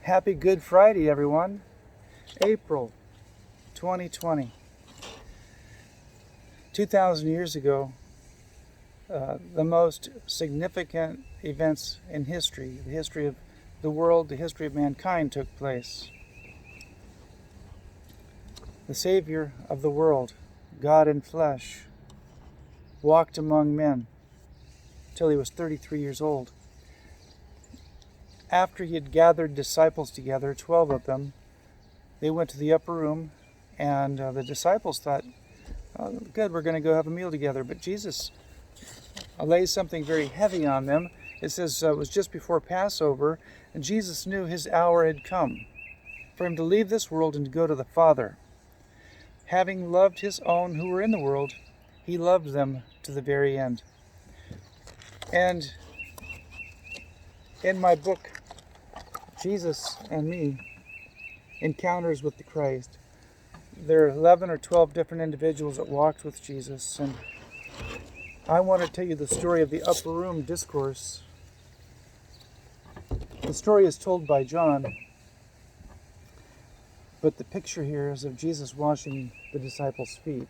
Happy Good Friday, everyone. April 2020. 2,000 years ago, the most significant events in history, the history of the world, the history of mankind took place. The Savior of the world, God in flesh, walked among men till he was 33 years old. After he had gathered disciples together, 12 of them, they went to the upper room, and the disciples thought, oh, good, we're going to go have a meal together. But Jesus lays something very heavy on them. It says it was just before Passover, and Jesus knew his hour had come for him to leave this world and to go to the Father. Having loved his own who were in the world, he loved them to the very end. And in my book, Jesus and Me, Encounters with the Christ, there are 11 or 12 different individuals that walked with Jesus, and I want to tell you the story of the upper room discourse. The story is told by John, but the picture here is of Jesus washing the disciples' feet,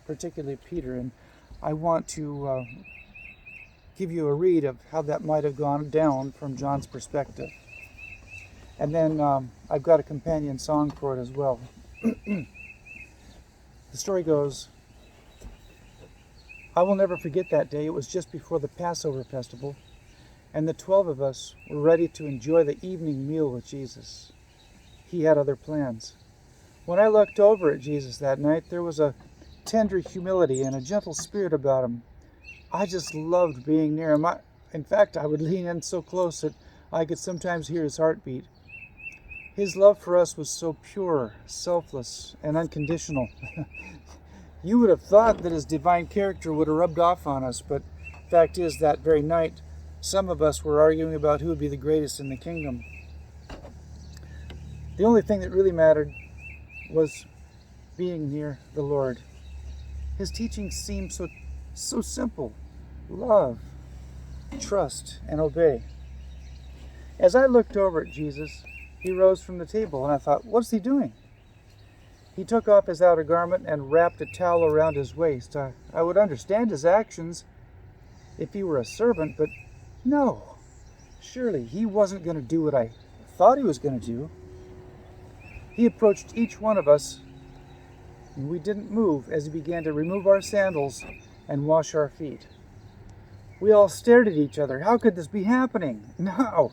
particularly Peter, and I want to give you a read of how that might have gone down from John's perspective. And then I've got a companion song for it as well. The story goes, I will never forget that day. It was just before the Passover festival, and the 12 of us were ready to enjoy the evening meal with Jesus. He had other plans. When I looked over at Jesus that night, there was a tender humility and a gentle spirit about him. I just loved being near him. In fact, I would lean in so close that I could sometimes hear his heartbeat. His love for us was so pure, selfless, and unconditional. You would have thought that his divine character would have rubbed off on us, but the fact is that very night, some of us were arguing about who would be the greatest in the kingdom. The only thing that really mattered was being near the Lord. His teachings seemed so simple. Love, trust, and obey. As I looked over at Jesus, he rose from the table, and I thought, what's he doing? He took off his outer garment and wrapped a towel around his waist. I would understand his actions if he were a servant, but no. Surely he wasn't going to do what I thought he was going to do. He approached each one of us, and we didn't move as he began to remove our sandals and wash our feet. We all stared at each other. How could this be happening? No.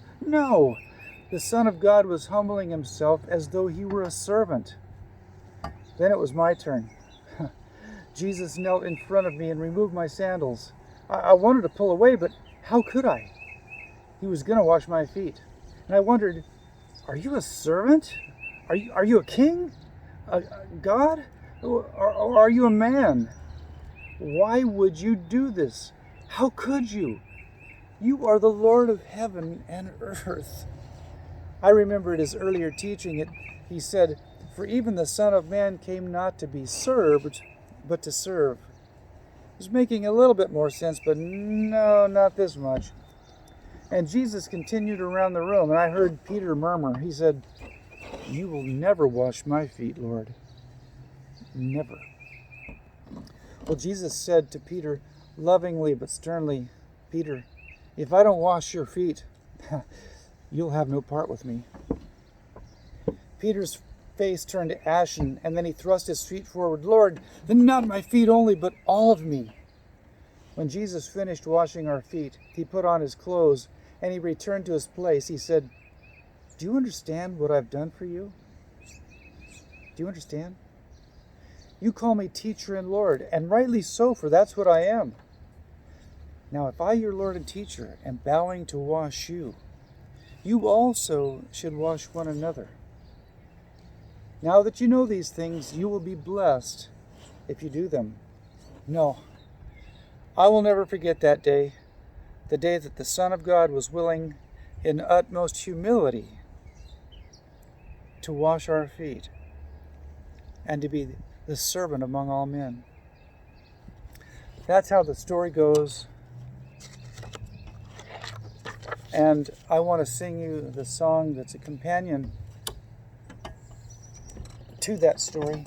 The Son of God was humbling himself as though he were a servant. Then it was my turn. Jesus knelt in front of me and removed my sandals. I wanted to pull away, but how could I? He was going to wash my feet. And I wondered, are you a servant? Are you a king? A God? Or are you a man? Why would you do this? How could you? You are the Lord of heaven and earth. I remembered his earlier teaching. He said, for even the Son of Man came not to be served, but to serve. It was making a little bit more sense, but no, not this much. And Jesus continued around the room, and I heard Peter murmur. He said, you will never wash my feet, Lord. Never. Well, Jesus said to Peter, lovingly but sternly, Peter, if I don't wash your feet, you'll have no part with me. Peter's face turned ashen, and then he thrust his feet forward. Lord, then not my feet only, but all of me. When Jesus finished washing our feet, he put on his clothes, and he returned to his place. He said, do you understand what I've done for you? Do you understand? You call me teacher and Lord, and rightly so, for that's what I am. Now, if I, your Lord and teacher, am bowing to wash you, you also should wash one another. Now that you know these things, you will be blessed if you do them. No, I will never forget that day, the day that the Son of God was willing in utmost humility to wash our feet and to be the servant among all men. That's how the story goes. And I want to sing you the song that's a companion to that story.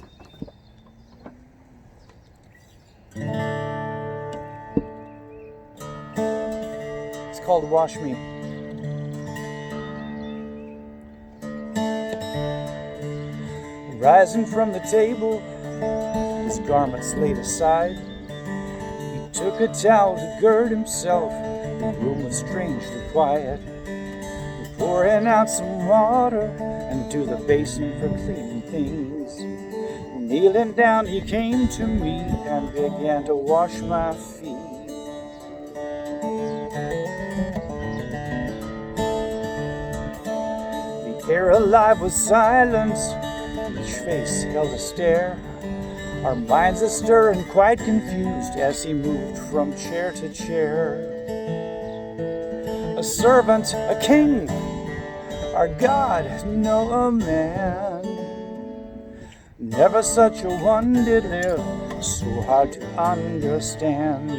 It's called Wash Me. Rising from the table, his garments laid aside, he took a towel to gird himself. The room was strangely quiet. Pouring out some water into the basin for cleaning things. Kneeling down, he came to me and began to wash my feet. The air alive with silence, each face held a stare. Our minds astir and quite confused as he moved from chair to chair. A servant, a king, our God, no a man. Never such a one did live, so hard to understand.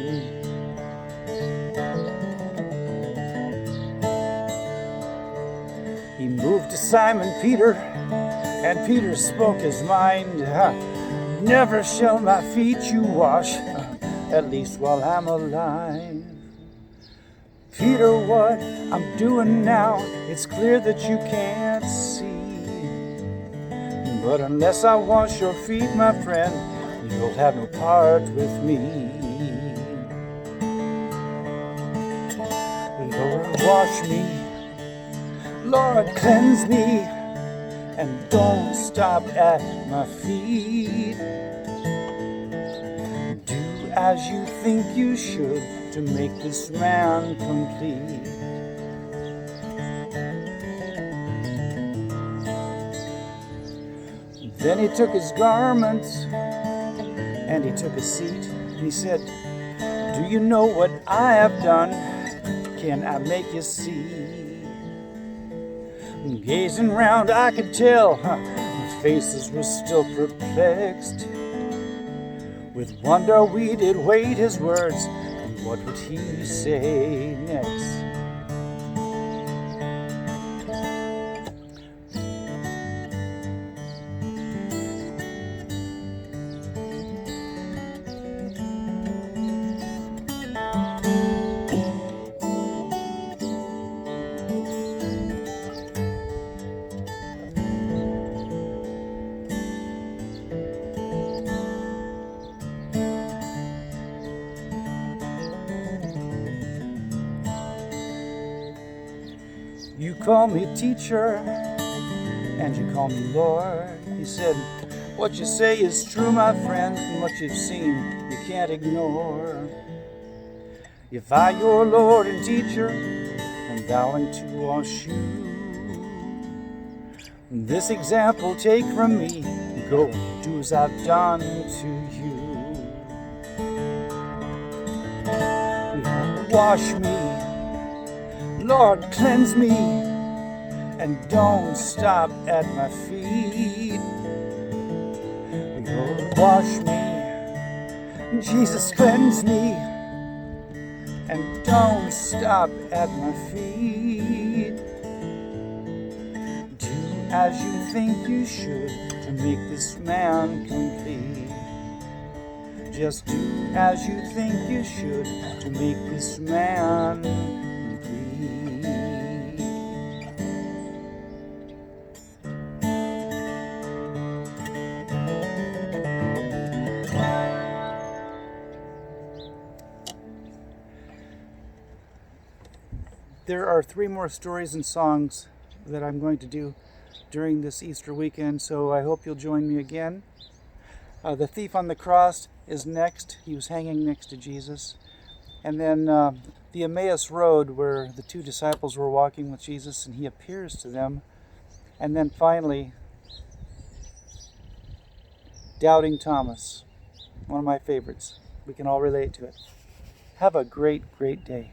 He moved to Simon Peter, and Peter spoke his mind. Never shall my feet you wash, at least while I'm alive. Peter, what I'm doing now, it's clear that you can't see. But unless I wash your feet, my friend, you'll have no part with me. Lord, wash me. Lord, cleanse me. And don't stop at my feet. Do as you think you should to make this man complete. Then he took his garments and he took a seat. And he said, do you know what I have done? Can I make you see? Gazing round, I could tell the faces were still perplexed. With wonder we did wait his words, and what would he say next? You call me teacher, and you call me Lord. He said, what you say is true, my friend, and what you've seen you can't ignore. If I, your Lord and teacher, am vowing to wash you, this example take from me, go and do as I've done to you. Lord, wash me. Lord, cleanse me, and don't stop at my feet. Lord, wash me, Jesus, cleanse me, and don't stop at my feet. Do as you think you should to make this man complete. Just do as you think you should to make this man complete. There are 3 more stories and songs that I'm going to do during this Easter weekend, so I hope you'll join me again. The thief on the cross is next. He was hanging next to Jesus. And then the Emmaus Road, where the 2 disciples were walking with Jesus and he appears to them. And then finally, Doubting Thomas, one of my favorites. We can all relate to it. Have a great, great day.